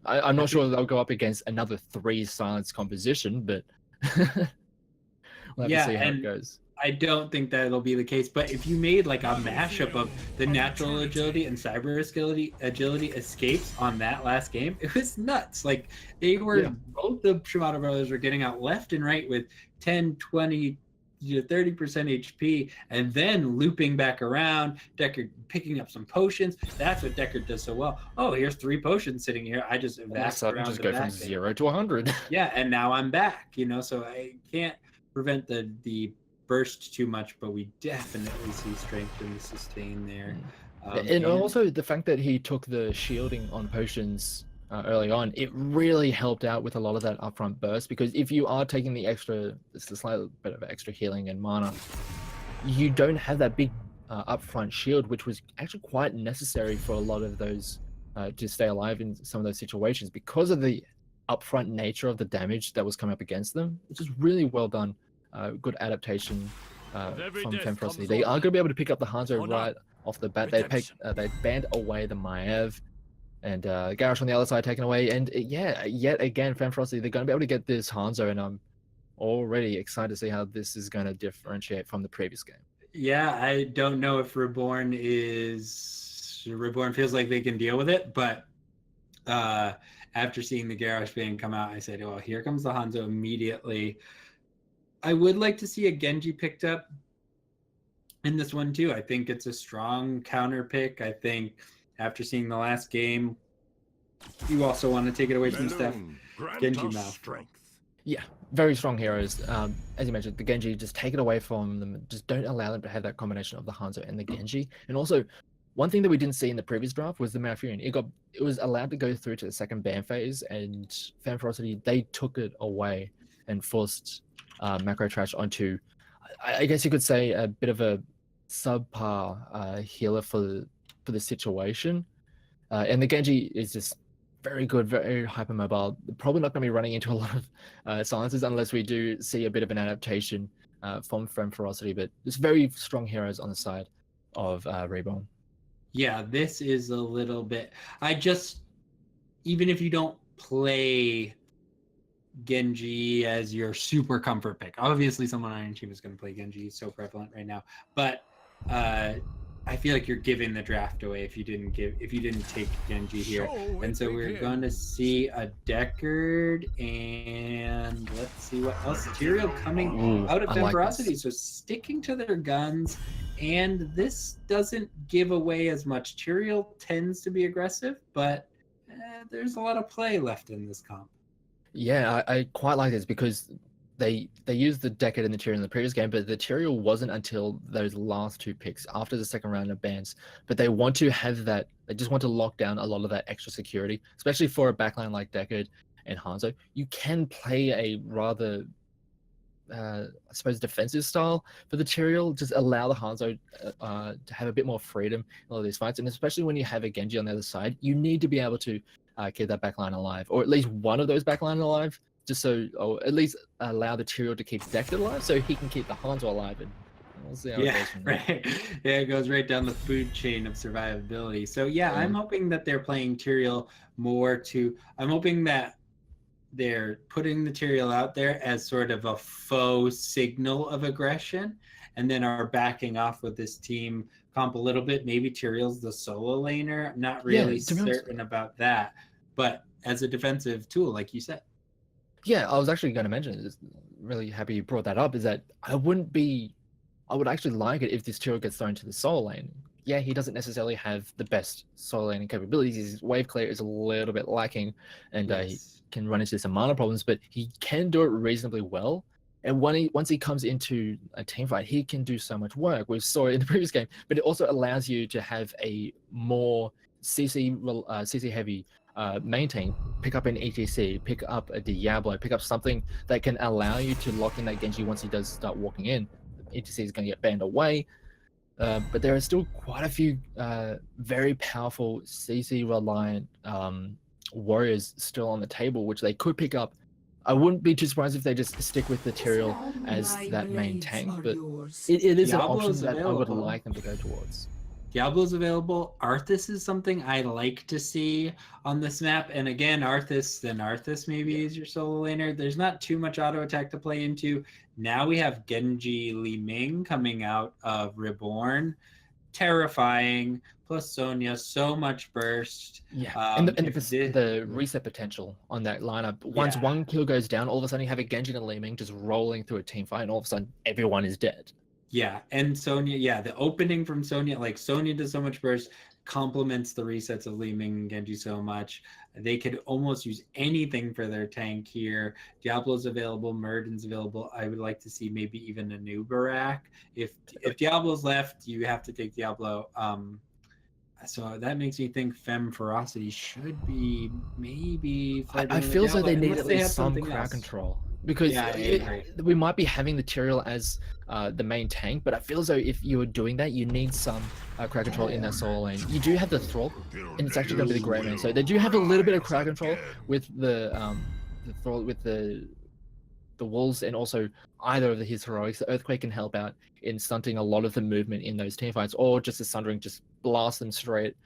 I'm not sure they'll go up against another 3 silence composition, but we'll have to see how it goes. I don't think that'll be the case, but if you made like a mashup of the natural agility and cyber agility escapes on that last game, it was nuts. Like they were, both the Shimano brothers were getting out left and right with 10, 20, 30% HP, and then looping back around. Deckard picking up some potions. That's what Deckard does so well. Oh, here's 3 potions sitting here. I just just go from 0 to 100. Yeah, and now I'm back. You know, so I can't prevent the burst too much, but we definitely see strength in the sustain there. And also the fact that he took the shielding on potions early on, it really helped out with a lot of that upfront burst, because if you are taking the slight bit of extra healing and mana, you don't have that big upfront shield, which was actually quite necessary for a lot of those to stay alive in some of those situations because of the upfront nature of the damage that was coming up against them, which is really well done. Good adaptation from FemmeFerocity. They are going to be able to pick up the Hanzo right off the bat. They banned away the Maev, and Garrosh on the other side taken away. And yet again, FemmeFerocity, they're going to be able to get this Hanzo, and I'm already excited to see how this is going to differentiate from the previous game. Yeah, I don't know if Reborne feels like they can deal with it, but after seeing the Garrosh ban come out, I said, well, here comes the Hanzo immediately. I would like to see a Genji picked up in this one too. I think it's a strong counter pick. I think after seeing the last game, you also want to take it away from Steph. Genji mouth. Yeah, very strong heroes. As you mentioned, the Genji, just take it away from them. Just don't allow them to have that combination of the Hanzo and the Genji. And also, one thing that we didn't see in the previous draft was the Malfurion. It was allowed to go through to the second ban phase, and FemmeFerocity, they took it away and forced Macro Trash onto, I guess you could say, a bit of a subpar healer for the situation. And the Genji is just very good, very hypermobile. Probably not going to be running into a lot of silences unless we do see a bit of an adaptation from FemmeFerocity, but it's very strong heroes on the side of Reborne. Yeah, this is a little bit... even if you don't play Genji as your super comfort pick, obviously someone on your team is going to play Genji, so prevalent right now, but I feel like you're giving the draft away if you didn't take Genji here. And so we're going to see a Deckard, and let's see what else. Tyrael coming out of FemmeFerocity, so sticking to their guns, and this doesn't give away as much. Tyrael tends to be aggressive, but there's a lot of play left in this comp. Yeah, I quite like this because they used the Deckard and the Tyrael in the previous game, but the Tyrael wasn't until those last 2 picks after the second round of bans. But they want to have that, they just want to lock down a lot of that extra security, especially for a backline like Deckard and Hanzo. You can play a rather, I suppose, defensive style for the Tyrael, just allow the Hanzo to have a bit more freedom in all of these fights. And especially when you have a Genji on the other side, you need to be able to keep that backline alive, or at least one of those backline alive, just so, or at least allow the Tyrael to keep Deckard alive so he can keep the Hanzo alive, and we'll see how it goes from there. Right. Yeah, it goes right down the food chain of survivability. So yeah, I'm hoping that they're playing Tyrael more to, I'm hoping that they're putting the Tyrael out there as sort of a faux signal of aggression, and then are backing off with this team comp a little bit. Maybe Tyrael's the solo laner. I'm not really certain about that, but as a defensive tool, like you said. Yeah, I was actually going to mention, really happy you brought that up, is that I would actually like it if this Tyrael gets thrown to the solo lane. Yeah, he doesn't necessarily have the best solo laning capabilities. His wave clear is a little bit lacking, and he can run into some mana problems, but he can do it reasonably well. And once he comes into a team fight, he can do so much work. We saw it in the previous game, but it also allows you to have a more CC heavy main team. Pick up an ETC, pick up a Diablo, pick up something that can allow you to lock in that Genji once he does start walking in. ETC is going to get banned away, but there are still quite a few very powerful CC reliant warriors still on the table, which they could pick up. I wouldn't be too surprised if they just stick with the Tyrael as that main tank, but it is an option that I would like them to go towards. Diablo's available. Arthas is something I like to see on this map. And again, Arthas maybe is your solo laner. There's not too much auto attack to play into. Now we have Genji Li Ming coming out of Reborne. Terrifying. Plus Sonya, so much burst. Yeah, and if this, the reset potential on that lineup. Once Yeah. one kill goes down, all of a sudden you have a Genji and a Li Ming just rolling through a team fight, and all of a sudden everyone is dead. Yeah, and Sonya, the opening from Sonya, like Sonya does so much burst, complements the resets of Li Ming and Genji so much. They could almost use anything for their tank here. Diablo's available, Murden's available. I would like to see maybe even a new Barak. If Diablo's left, you have to take Diablo. So that makes me think FemmeFerocity should be maybe. I feel as though they need unless at they have least some something crowd else. control, because Yeah, I agree. we might be having the Tyrael as the main tank, but I feel as though if you were doing that, you need some crowd control in that solo lane. You do have the Thrall, and it's actually going to be the Grey Man, so they do have a little bit of crowd control with the Thrall, with the Wolves, and also either of his heroics. The Earthquake can help out in stunting a lot of the movement in those team fights, or just the Sundering just blast them straight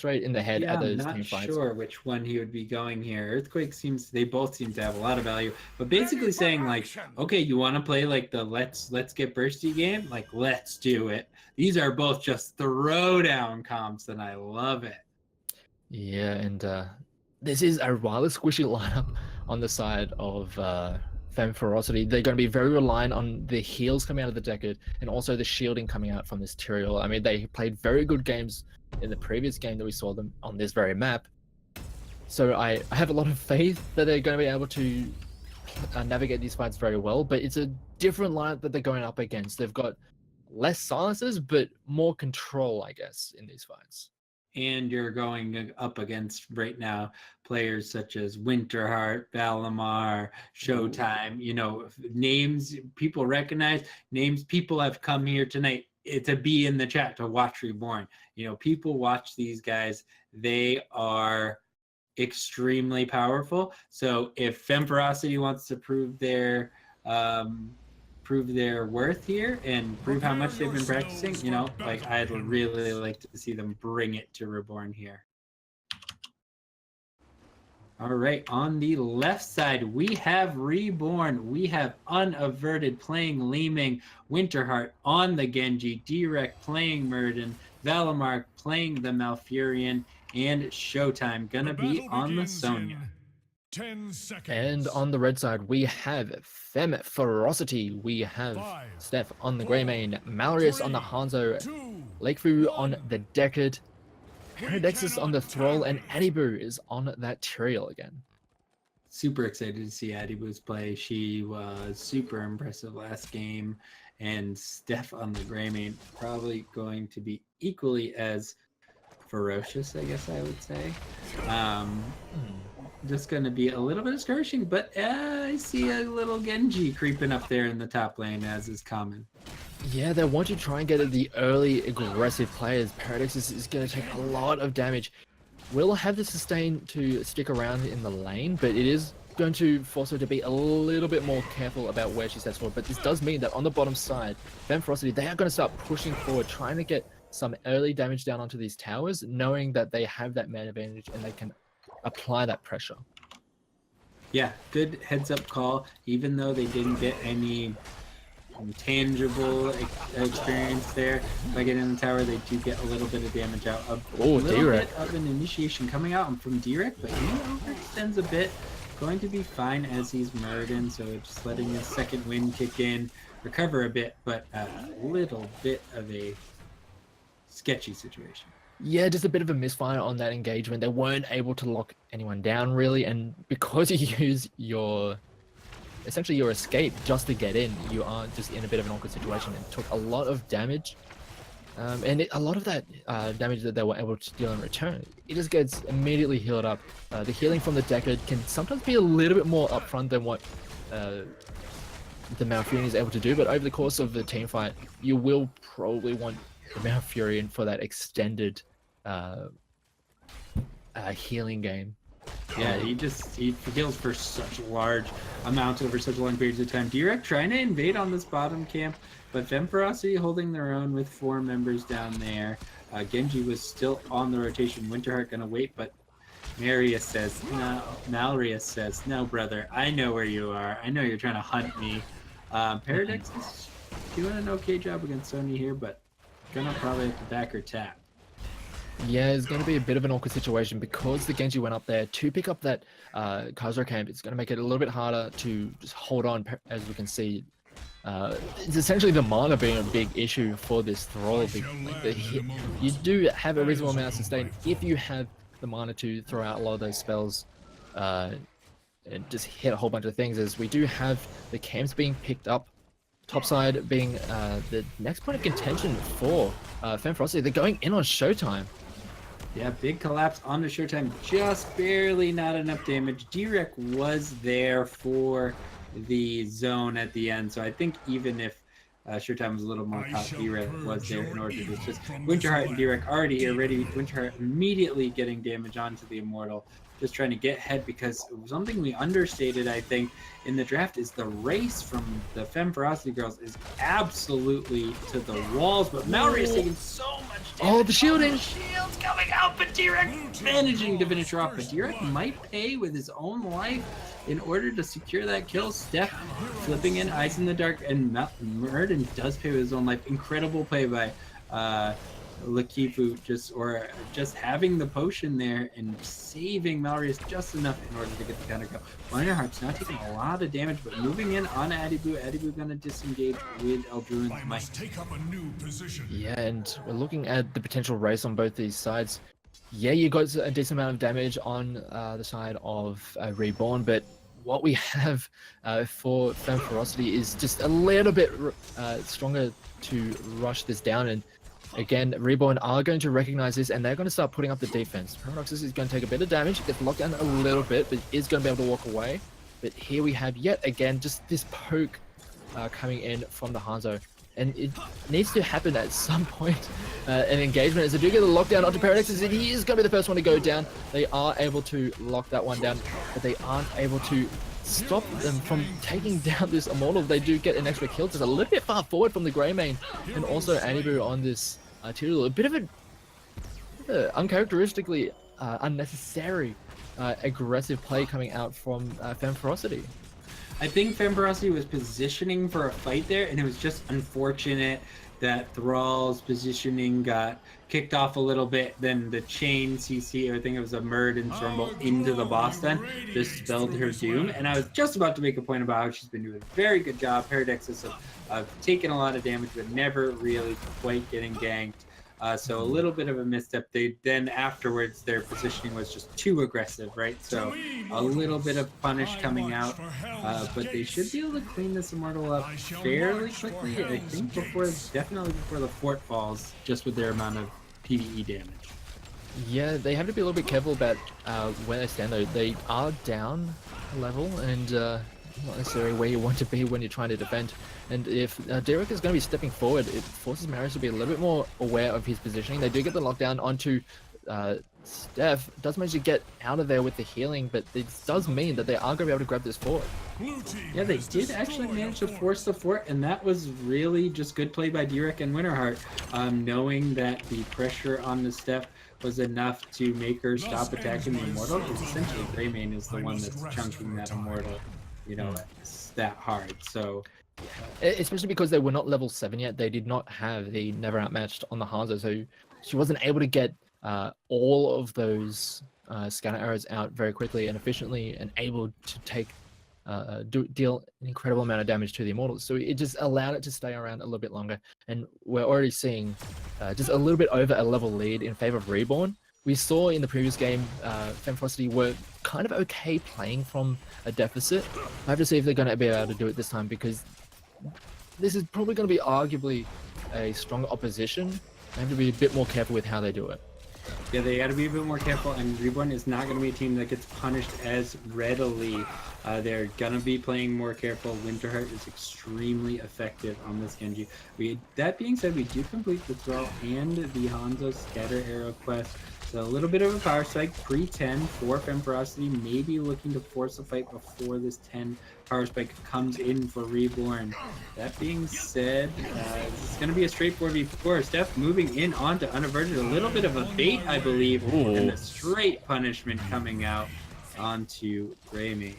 in the head Yeah, at I'm those not team fights. sure which one he would be going here. Earthquake they both seem to have a lot of value, but basically saying like, okay, you want to play like the let's get bursty game, like let's do it. These are both just throwdown comps, and I love it. Yeah, and this is a rather squishy lineup on the side of FemmeFerocity. They're going to be very reliant on the heals coming out of the Decade, and also the shielding coming out from this Tyrael. I mean, they played very good games in the previous game that we saw them on this very map. So I have a lot of faith that they're going to be able to navigate these fights very well, but it's a different lineup that they're going up against. They've got less silences, but more control, I guess, in these fights. And you're going up against right now players such as Winterheart, Valimar, Showtime, names people recognize, names people have come here tonight to be in the chat to watch Reborn. People watch these guys. They are extremely powerful. So if FemmeFerocity wants to prove their worth here and prove how much they've been practicing, like I'd really like to see them bring it to Reborn here. All right, on the left side, we have Reborn. We have Unaverted playing Li Ming, Winterheart on the Genji, Direct playing Murden, Valimar playing the Malfurion, and Showtime gonna be on the Sonya. 10 seconds. And on the red side, we have FemmeFerocity. We have Steph on the Grey Mane, Malrius on the Hanzo, Lakefu on the Decade, Paradexus on the Thrall, and Adibu is on that Tyrael again. Super excited to see Adibu's play. She was super impressive last game, and Steph on the Grey Mane probably going to be equally as ferocious, I guess I would say. Just going to be a little bit of skirmishing, but I see a little Genji creeping up there in the top lane, as is common. Yeah, they want to try and get at the early aggressive players. Paradexus is going to take a lot of damage. Will have the sustain to stick around in the lane, but it is going to force her to be a little bit more careful about where she steps forward. But this does mean that on the bottom side, FemmeFerocity, they are going to start pushing forward, trying to get some early damage down onto these towers, knowing that they have that man advantage and they can apply that pressure. Yeah, good heads up call. Even though they didn't get any tangible experience there by getting in the tower, they do get a little bit of damage out of a little bit of an initiation coming out from Direct, but he overextends a bit. Going to be fine as he's Murden, so just letting his second wind kick in, recover a bit, but a little bit of a sketchy situation. Yeah, just a bit of a misfire on that engagement. They weren't able to lock anyone down really, and because you use essentially your escape just to get in, you are just in a bit of an awkward situation. It took a lot of damage, and a lot of that damage that they were able to deal in return, it just gets immediately healed up. The healing from the Decade can sometimes be a little bit more upfront than what the Malfurion is able to do, but over the course of the team fight, you will probably want the Malfurion for that extended healing game. Yeah, he heals for such large amounts over such long periods of time. Direct trying to invade on this bottom camp, but FemmeFerocity holding their own with 4 members down there. Genji was still on the rotation. Winterheart gonna wait, but Marius says, no. Malrius says, no, brother, I know where you are. I know you're trying to hunt me. Paradox is doing an okay job against Sony here, but gonna probably have to back her tap. Yeah, it's going to be a bit of an awkward situation because the Genji went up there to pick up that Kazuha camp. It's going to make it a little bit harder to just hold on, as we can see. It's essentially the mana being a big issue for this Thrall. You do have a reasonable amount of sustain if you have the mana to throw out a lot of those spells and just hit a whole bunch of things, as we do have the camps being picked up. Topside being the next point of contention for FemmeFerocity. They're going in on Showtime. Yeah, big collapse on the Showtime. Just barely not enough damage. Direct was there for the zone at the end, so I think even if Showtime was a little more caught, Direct was there in order to assist. Winterheart and Direct already here, ready. Winterheart immediately getting damage onto the Immortal. Just trying to get ahead, because something we understated, I think, in the draft is the race from the FemmeFerocity girls is absolutely to the walls, but Mallory is taking so much damage. Oh, the shielding! The shield's coming out, but Direct managing to finish her off. But Direct might pay with his own life in order to secure that kill. Steph flipping in Eyes in the Dark, and Murden does pay with his own life. Incredible play by Lakifu, just having the potion there and saving Malrius just enough in order to get the counter kill. Winterheart's not taking a lot of damage, but moving in on Adibu. Adibu gonna disengage with Eldruin's might. Yeah, and we're looking at the potential race on both these sides. Yeah, you got a decent amount of damage on the side of Reborne, but what we have for FemmeFerocity is just a little bit stronger to rush this down. And again, Reborn are going to recognize this, and they're going to start putting up the defense. Paradoxus is going to take a bit of damage, gets locked down a little bit, but is going to be able to walk away. But here we have yet again just this poke coming in from the Hanzo. And it needs to happen at some point, an engagement, as they do get the lockdown onto Paradoxus, and he is going to be the first one to go down. They are able to lock that one down, but they aren't able to stop them from taking down this Immortal. They do get an extra kill, just a little bit far forward from the Greymane, and also Anibu on this Tyrael. A bit of a uncharacteristically unnecessary aggressive play coming out from FemmeFerocity. I think FemmeFerocity was positioning for a fight there, and it was just unfortunate that Thrall's positioning got kicked off a little bit. Then the chain CC, I think it was a Murd and Stormbolt into the boss then, just spelled her doom. And I was just about to make a point about how she's been doing a very good job. Paradoxus of taking a lot of damage, but never really quite getting ganked. So a little bit of a misstep. Then afterwards, their positioning was just too aggressive, right? So a little bit of punish coming out, but they should be able to clean this Immortal up fairly quickly. I think definitely before the fort falls, just with their amount of PvE damage. Yeah, they have to be a little bit careful about where they stand though. They are down a level, and not necessarily where you want to be when you're trying to defend. And if Derek is going to be stepping forward, it forces Marius to be a little bit more aware of his positioning. They do get the lockdown onto Steph. Does manage to get out of there with the healing, but it does mean that they are going to be able to grab this fort. Yeah, they did actually manage to force the fort, and that was really just good play by Direk and Winterheart, knowing that the pressure on the Steph was enough to make her stop attacking the Immortal, because essentially Greymane is the one that's chunking that Immortal, you know, that hard. So especially because they were not level 7 yet, they did not have the Never Outmatched on the Hanzo, so she wasn't able to get all of those scanner arrows out very quickly and efficiently, and able to take deal an incredible amount of damage to the Immortals. So it just allowed it to stay around a little bit longer, and we're already seeing just a little bit over a level lead in favor of Reborn. We saw in the previous game, FemmeFerocity were kind of okay playing from a deficit. I have to see if they're going to be able to do it this time, because this is probably going to be arguably a stronger opposition. They have to be a bit more careful with how they do it. Yeah, they got to be a bit more careful, and Reborn is not going to be a team that gets punished as readily. They're going to be playing more careful. Winterheart is extremely effective on this Genji. That being said, we do complete the Thrall and the Hanzo Scatter Arrow quest, So a little bit of a power spike, pre-10 for FemmeFerocity, maybe looking to force a fight before this 10 power spike comes in for Reborne. That being said, this is going to be a straight 4v4. Steph moving in onto Unaverted, a little bit of a bait, I believe, and a straight punishment coming out onto Greymane.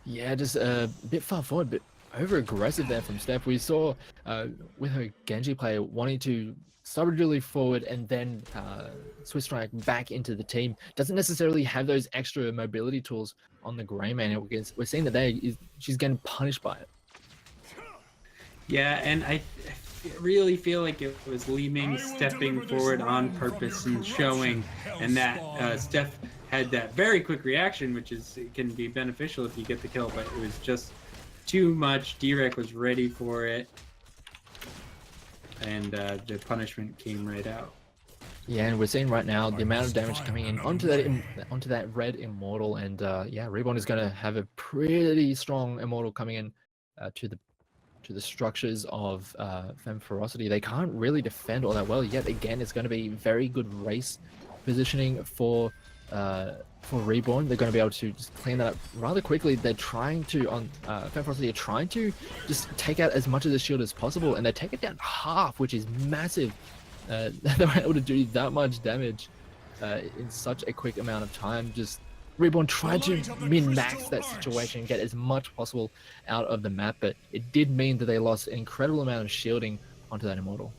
Yeah, just a bit far forward, but over aggressive there from Steph. We saw with her Genji player wanting to start really forward and then Swiss Strike back into the team. Doesn't necessarily have those extra mobility tools on the Greymane. We're seeing that she's getting punished by it. Yeah, and I really feel like it was Li Ming stepping forward on purpose and showing, and that Steph had that very quick reaction, which can be beneficial if you get the kill, but it was just too much. D-Rec was ready for it, and the punishment came right out. Yeah, and we're seeing right now the amount of damage coming in onto that red Immortal, and yeah, Reborne is going to have a pretty strong Immortal coming in to the structures of FemmeFerocity. They can't really defend all that well yet. Again, it's going to be very good race positioning for Reborne. They're going to be able to just clean that up rather quickly. They're trying to, FemmeFerocity are trying to just take out as much of the shield as possible, and they take it down half, which is massive. They were able to do that much damage in such a quick amount of time. Just Reborne tried to min-max that situation and get as much possible out of the map, but it did mean that they lost an incredible amount of shielding onto that Immortal.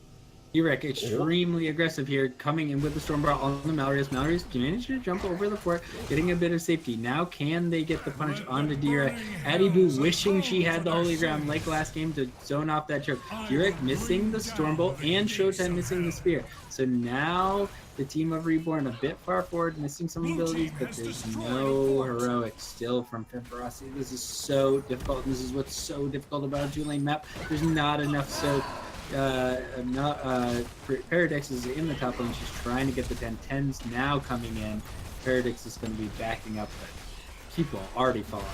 D-Rec extremely aggressive here, coming in with the Stormbar on the Malrius. Malrius managed to jump over the fort, getting a bit of safety. Now can they get the punish onto D-Rec? Adibu wishing she had the Holy Ground like last game to zone off that choke. D-Rec missing the Stormbolt and Showtime missing the Spear. So now the team of Reborn a bit far forward, missing some abilities, but there's no heroic still from FemmeFerocity. This is so difficult. This is what's so difficult about a 2-lane map. There's not enough soak. Paradox is in the top lane. She's trying to get the 10-10s now coming in. Paradox is going to be backing up, but people already falling.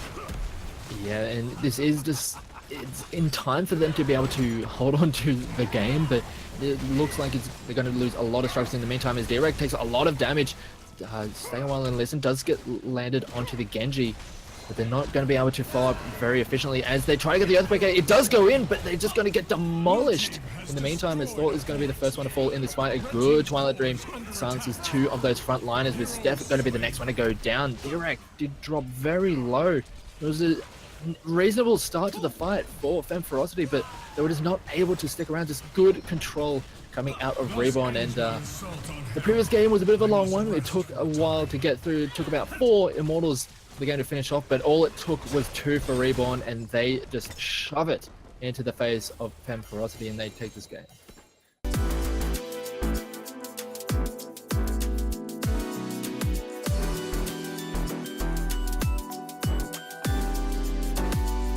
Yeah, and this is just, it's in time for them to be able to hold on to the game, but it looks like they're going to lose a lot of structures in the meantime as D-Rec takes a lot of damage. Stay a while and listen, does get landed onto the Genji, but they're not going to be able to follow up very efficiently as they try to get the Earthquake. It does go in, but they're just going to get demolished. In the meantime, as Thor is going to be the first one to fall in this fight. A good Twilight Dream silences 2 of those front liners, with Steph going to be the next one to go down. D-Rec did drop very low. It was a reasonable start to the fight for FemmeFerocity, but they were just not able to stick around. Just good control coming out of Reborne, and the previous game was a bit of a long one. It took a while to get through. It took about 4 Immortals for the game to finish off, but all it took was 2 for Reborne, and they just shove it into the face of FemmeFerocity, and they take this game.